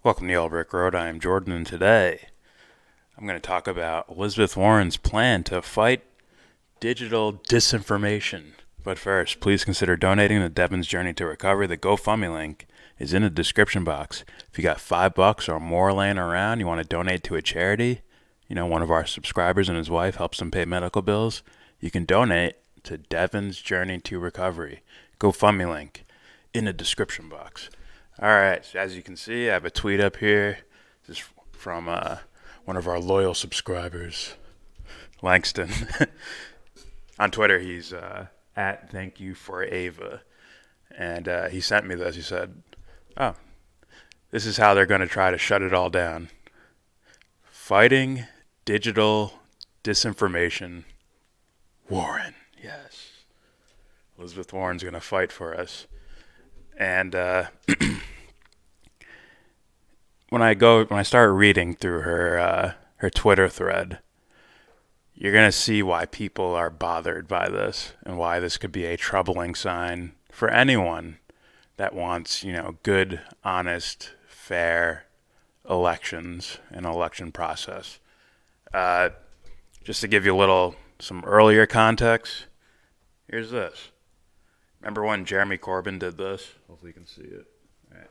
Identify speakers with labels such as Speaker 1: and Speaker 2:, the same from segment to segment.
Speaker 1: Welcome to Yellow Brick Road. I am Jordan, and today I'm going to talk about Elizabeth Warren's plan to fight digital disinformation. But first, please consider donating to Devon's Journey to Recovery. The GoFundMe link is in the description box. If you got $5 or more laying around, you want to donate to a charity, one of our subscribers and his wife helps them pay medical bills, you can donate to Devon's Journey to Recovery. GoFundMe link in the description box. All right, so as you can see, I have a tweet up here. This is from one of our loyal subscribers, Langston. On Twitter, he's at Thank You for Ava. And he sent me this. He said, oh, this is how they're going to try to shut it all down. Fighting digital disinformation. Warren, yes. Elizabeth Warren's going to fight for us. And when I start reading through her Twitter thread, you're gonna see why people are bothered by this and why this could be a troubling sign for anyone that wants, good, honest, fair elections and election process. Just to give you some earlier context, here's this. Remember when Jeremy Corbyn did this? Hopefully you can see it. Right.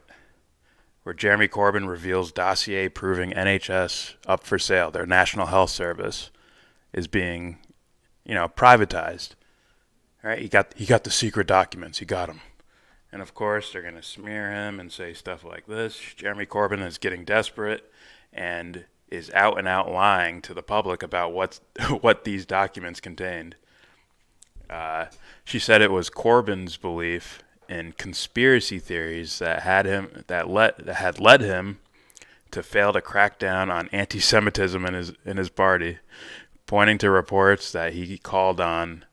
Speaker 1: Where Jeremy Corbyn reveals dossier proving NHS up for sale, their National Health Service, is being, privatized. All right, he got the secret documents. He got them. And of course, they're going to smear him and say stuff like this. Jeremy Corbyn is getting desperate and is out and out lying to the public about what these documents contained. She said it was Corbyn's belief in conspiracy theories that had led him to fail to crack down on anti-Semitism in his party, pointing to reports that he called on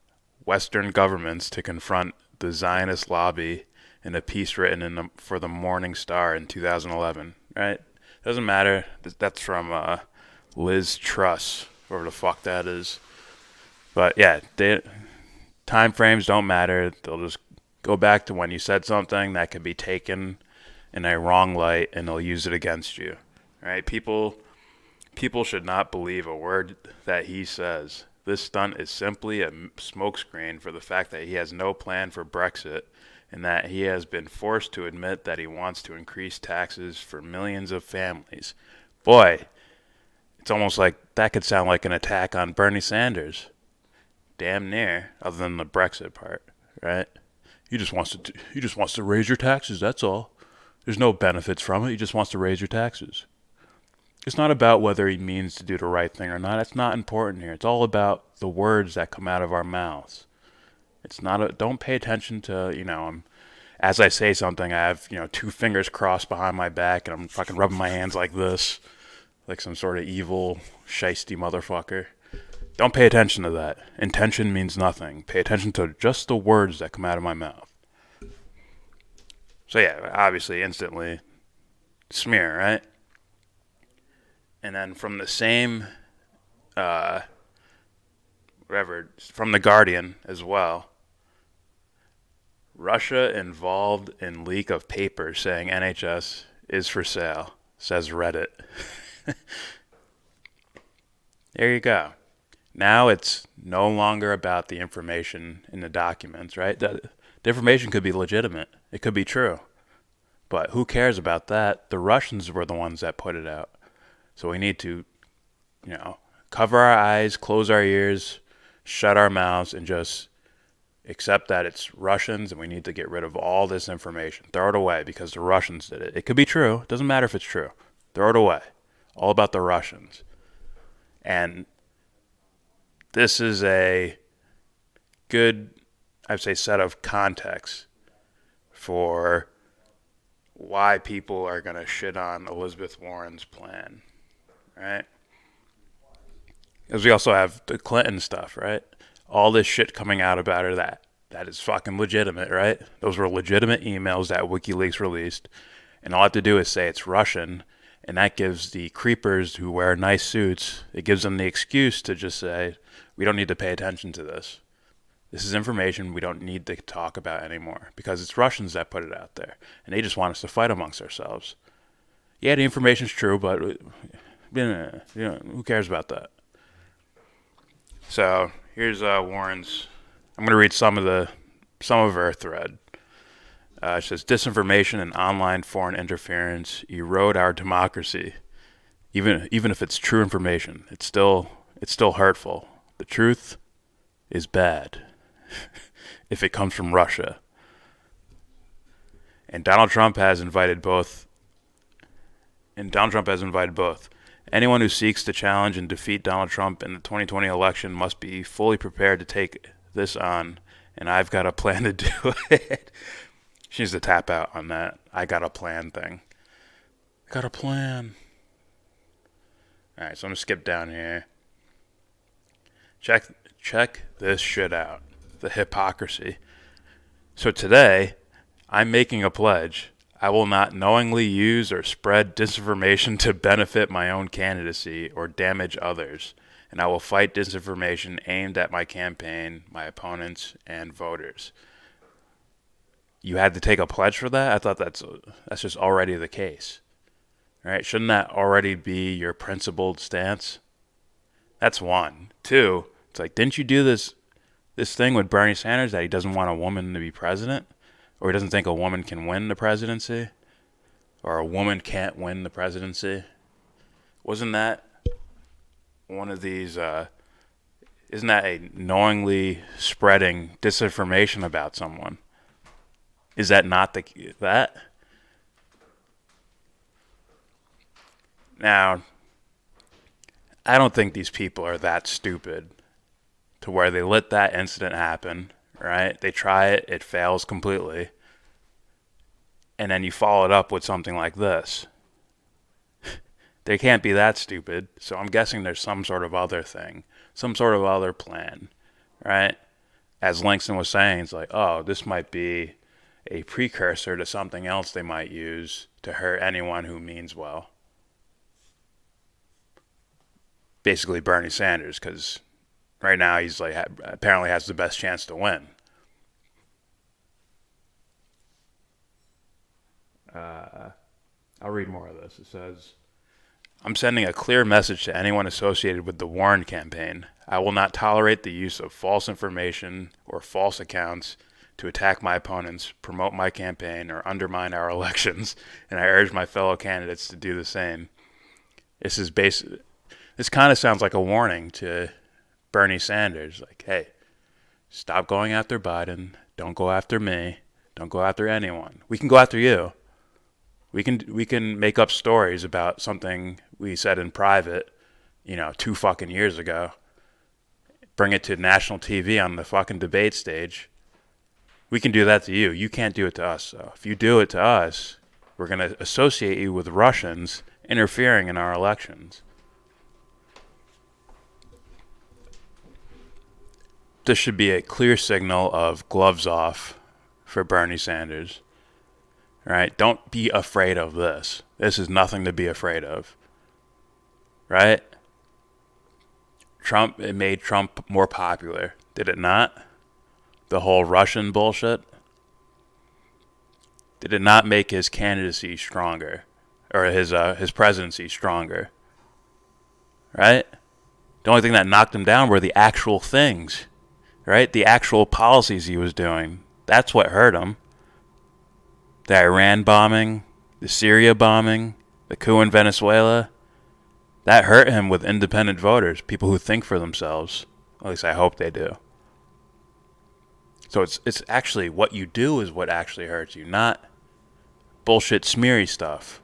Speaker 1: Western governments to confront the Zionist lobby in a piece written for the Morning Star in 2011. Right? Doesn't matter. That's from Liz Truss, whoever the fuck that is. But yeah, time frames don't matter. They'll just go back to when you said something that could be taken in a wrong light, and they'll use it against you. Right? People should not believe a word that he says. This stunt is simply a smokescreen for the fact that he has no plan for Brexit, and that he has been forced to admit that he wants to increase taxes for millions of families. Boy, it's almost like that could sound like an attack on Bernie Sanders. Damn near, other than the Brexit part, right? He just wants to raise your taxes, that's all. There's no benefits from it. He just wants to raise your taxes. It's not about whether he means to do the right thing or not. It's not important here. It's all about the words that come out of our mouths. Don't pay attention to, as I say something, I have, two fingers crossed behind my back and I'm fucking rubbing my hands like this, like some sort of evil, shiesty motherfucker. Don't pay attention to that. Intention means nothing. Pay attention to just the words that come out of my mouth. So yeah, obviously, instantly, smear, right? And then from the same, from the Guardian as well, Russia involved in leak of papers saying NHS is for sale, says Reddit. There you go. Now it's no longer about the information in the documents, right? The information could be legitimate. It could be true. But who cares about that? The Russians were the ones that put it out. So we need to, cover our eyes, close our ears, shut our mouths, and just accept that it's Russians and we need to get rid of all this information. Throw it away because the Russians did it. It could be true. It doesn't matter if it's true. Throw it away. All about the Russians. And this is a good, I'd say, set of context for why people are going to shit on Elizabeth Warren's plan, right? Because we also have the Clinton stuff, right? All this shit coming out about her that is fucking legitimate, right? Those were legitimate emails that WikiLeaks released. And all I have to do is say it's Russian, and that gives the creepers who wear nice suits, it gives them the excuse to just say, we don't need to pay attention to this. This is information we don't need to talk about anymore because it's Russians that put it out there, and they just want us to fight amongst ourselves. Yeah, the information's true, but who cares about that? So here's Warren's. I'm going to read some of her thread. It says disinformation and online foreign interference erode our democracy. Even if it's true information, it's still hurtful. The truth is bad if it comes from Russia. And Donald Trump has invited both. Anyone who seeks to challenge and defeat Donald Trump in the 2020 election must be fully prepared to take this on, and I've got a plan to do it. She needs to tap out on that I got a plan thing. I got a plan. Alright, so I'm going to skip down here. Check this shit out. The hypocrisy. So today, I'm making a pledge. I will not knowingly use or spread disinformation to benefit my own candidacy or damage others. And I will fight disinformation aimed at my campaign, my opponents, and voters. You had to take a pledge for that? I thought that's just already the case. Right? Shouldn't that already be your principled stance? That's one. Two, it's like, didn't you do this thing with Bernie Sanders that he doesn't want a woman to be president? Or he doesn't think a woman can win the presidency? Or a woman can't win the presidency? Wasn't that one of these, isn't that a knowingly spreading disinformation about someone? Is that not that? Now, I don't think these people are that stupid to where they let that incident happen, right? They try it, it fails completely. And then you follow it up with something like this. They can't be that stupid, so I'm guessing there's some sort of other thing, some sort of other plan, right? As Langston was saying, it's like, oh, this might be a precursor to something else they might use to hurt anyone who means well. Basically Bernie Sanders, because right now he's like apparently has the best chance to win. I'll read more of this. It says, I'm sending a clear message to anyone associated with the Warren campaign. I will not tolerate the use of false information or false accounts to attack my opponents, promote my campaign, or undermine our elections, and I urge my fellow candidates to do the same. This kind of sounds like a warning to Bernie Sanders. Like, hey, stop going after Biden. Don't go after me. Don't go after anyone. We can go after you. We can make up stories about something we said in private, 2 fucking years ago. Bring it to national TV on the fucking debate stage. We can do that to you. You can't do it to us. So if you do it to us, we're going to associate you with Russians interfering in our elections. This should be a clear signal of gloves off for Bernie Sanders. Right? Don't be afraid of this. This is nothing to be afraid of. Right? It made Trump more popular. Did it not? The whole Russian bullshit? Did it not make his candidacy stronger? Or his presidency stronger? Right? The only thing that knocked him down were the actual things. Right? The actual policies he was doing. That's what hurt him. The Iran bombing, the Syria bombing, the coup in Venezuela. That hurt him with independent voters, people who think for themselves. At least I hope they do. So it's actually what you do is what actually hurts you, not bullshit smeary stuff.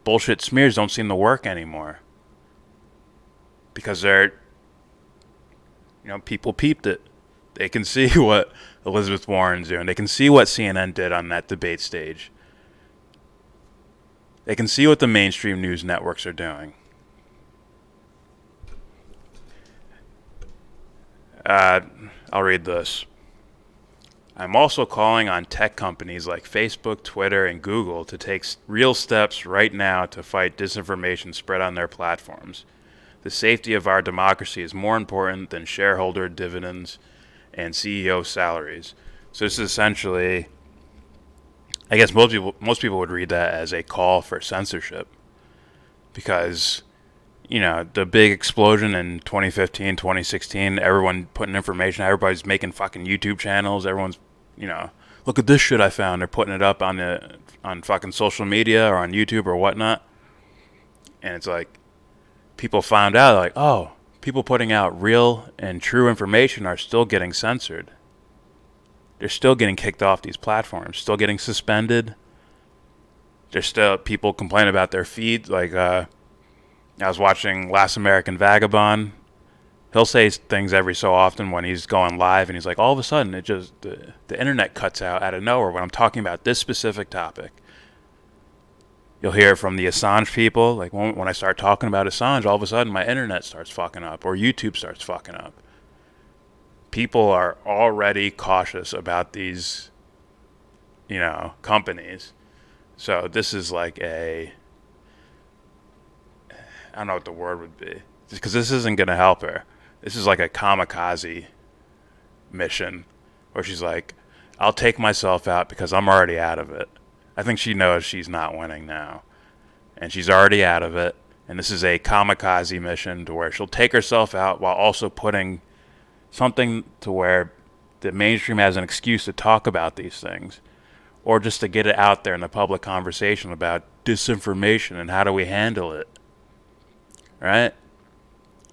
Speaker 1: Bullshit smears don't seem to work anymore. Because people peeped it. They can see what Elizabeth Warren's doing. They can see what CNN did on that debate stage. They can see what the mainstream news networks are doing. I'll read this. I'm also calling on tech companies like Facebook, Twitter, and Google to take real steps right now to fight disinformation spread on their platforms. The safety of our democracy is more important than shareholder dividends and CEO salaries. So this is essentially I guess most people would read that as a call for censorship, because the big explosion in 2015, 2016, everyone putting information, everybody's making fucking YouTube channels, everyone's, look at this shit I found. They're putting it up on fucking social media or on YouTube or whatnot. And it's like, people found out, like, oh, people putting out real and true information are still getting censored. They're still getting kicked off these platforms, still getting suspended. There's still people complaining about their feed. Like, I was watching Last American Vagabond. He'll say things every so often when he's going live, and he's like, all of a sudden, the internet cuts out of nowhere when I'm talking about this specific topic. You'll hear it from the Assange people. Like, when I start talking about Assange, all of a sudden my internet starts fucking up, or YouTube starts fucking up. People are already cautious about these, companies. So this is like I don't know what the word would be, because this isn't going to help her. This is like a kamikaze mission where she's like, I'll take myself out because I'm already out of it. I think she knows she's not winning now, and she's already out of it. And this is a kamikaze mission to where she'll take herself out while also putting something to where the mainstream has an excuse to talk about these things, or just to get it out there in the public conversation about disinformation and how do we handle it, right?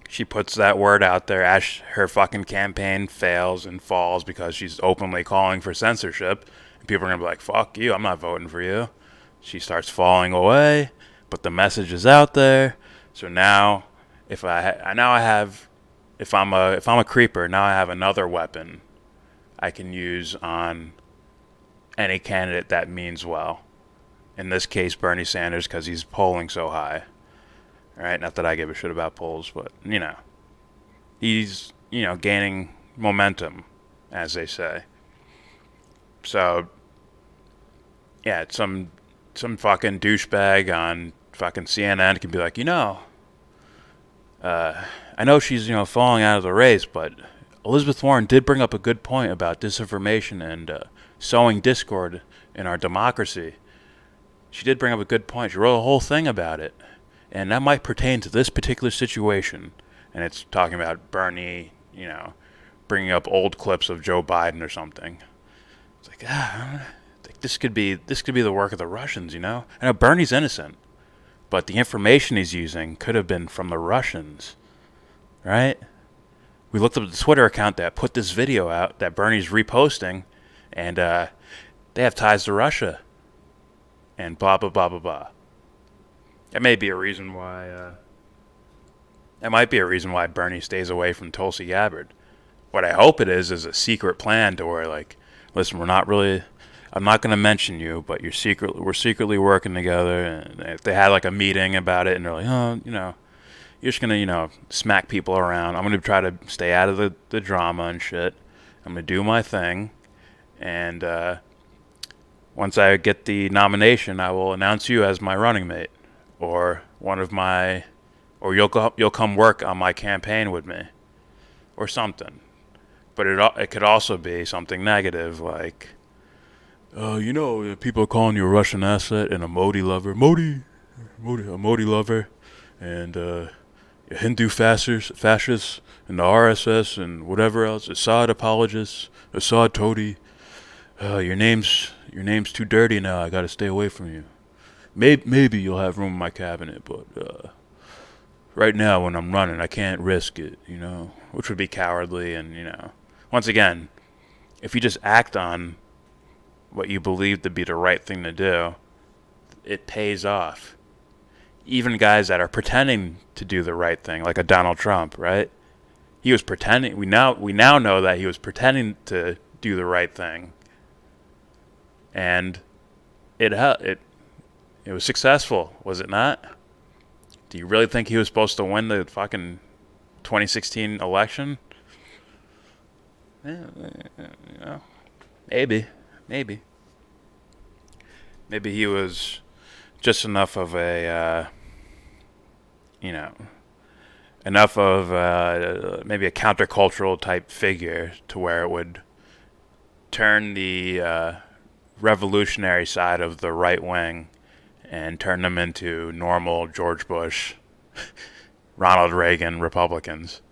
Speaker 1: She puts that word out there as her fucking campaign fails and falls because she's openly calling for censorship, and people are going to be like, fuck you, I'm not voting for you. She starts falling away, but the message is out there. So now, if I'm a creeper, now I have another weapon I can use on any candidate that means well. In this case, Bernie Sanders, because he's polling so high. Right? Not that I give a shit about polls, but, he's, gaining momentum, as they say. So, yeah, some fucking douchebag on fucking CNN can be like, I know she's, falling out of the race, but Elizabeth Warren did bring up a good point about disinformation and sowing discord in our democracy. She did bring up a good point. She wrote a whole thing about it. And that might pertain to this particular situation. And it's talking about Bernie, bringing up old clips of Joe Biden or something. It's like, this could be the work of the Russians, I know Bernie's innocent, but the information he's using could have been from the Russians, right? We looked up the Twitter account that put this video out that Bernie's reposting, and they have ties to Russia, and blah, blah, blah, blah, blah. That may be a reason why, that might be a reason why Bernie stays away from Tulsi Gabbard. What I hope it is a secret plan to where, like, listen, I'm not going to mention you, but we're secretly working together. And if they had like a meeting about it and they're like, oh, you're just going to, smack people around. I'm going to try to stay out of the drama and shit. I'm going to do my thing. And once I get the nomination, I will announce you as my running mate, or you'll come work on my campaign with me, or something. But it could also be something negative, like, people are calling you a Russian asset and a Modi lover, a Modi lover, and a Hindu fascist, and the RSS and whatever else, Assad apologists, Assad toady. Your name's too dirty now. I gotta stay away from you. Maybe you'll have room in my cabinet, but right now when I'm running, I can't risk it. Which would be cowardly, and once again, if you just act on what you believe to be the right thing to do, it pays off. Even guys that are pretending to do the right thing, like a Donald Trump, right? He was pretending. We now know that he was pretending to do the right thing, and it was successful, was it not? Do you really think he was supposed to win the fucking 2016 election? Maybe. Maybe he was just enough of a, maybe a countercultural type figure to where it would turn the revolutionary side of the right wing and turn them into normal George Bush, Ronald Reagan Republicans.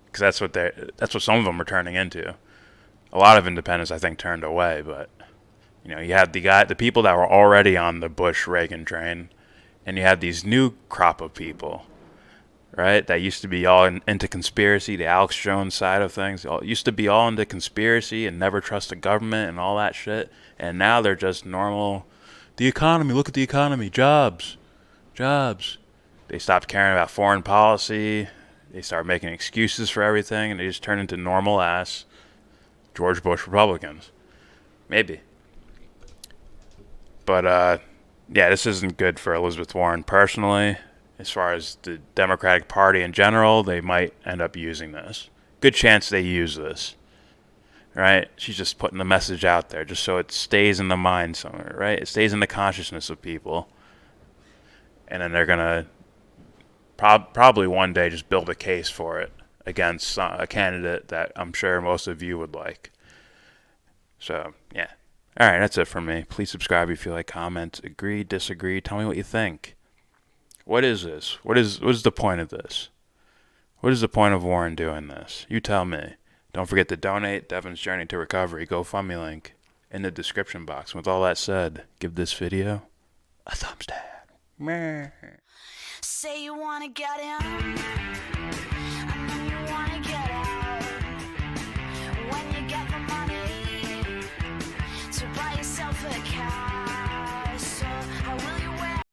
Speaker 1: Because that's what some of them are turning into. A lot of independents, I think, turned away, but you had the people that were already on the Bush Reagan train, and you had these new crop of people, right? That used to be all into conspiracy, the Alex Jones side of things. Used to be all into conspiracy and never trust the government and all that shit. And now they're just normal. The economy, look at the economy, jobs. They stopped caring about foreign policy. They started making excuses for everything, and they just turned into normal ass George Bush Republicans. Maybe. But, yeah, this isn't good for Elizabeth Warren personally. As far as the Democratic Party in general, they might end up using this. Good chance they use this, right? She's just putting the message out there just so it stays in the mind somewhere, right? It stays in the consciousness of people. And then they're going to probably one day just build a case for it against a candidate that I'm sure most of you would like. So, yeah. All right, that's it from me. Please subscribe if you like, comment, agree, disagree. Tell me what you think. What is this? What is the point of this? What is the point of Warren doing this? You tell me. Don't forget to donate. Devon's Journey to Recovery GoFundMe link in the description box. With all that said, give this video a thumbs down.
Speaker 2: Say you wanna get in.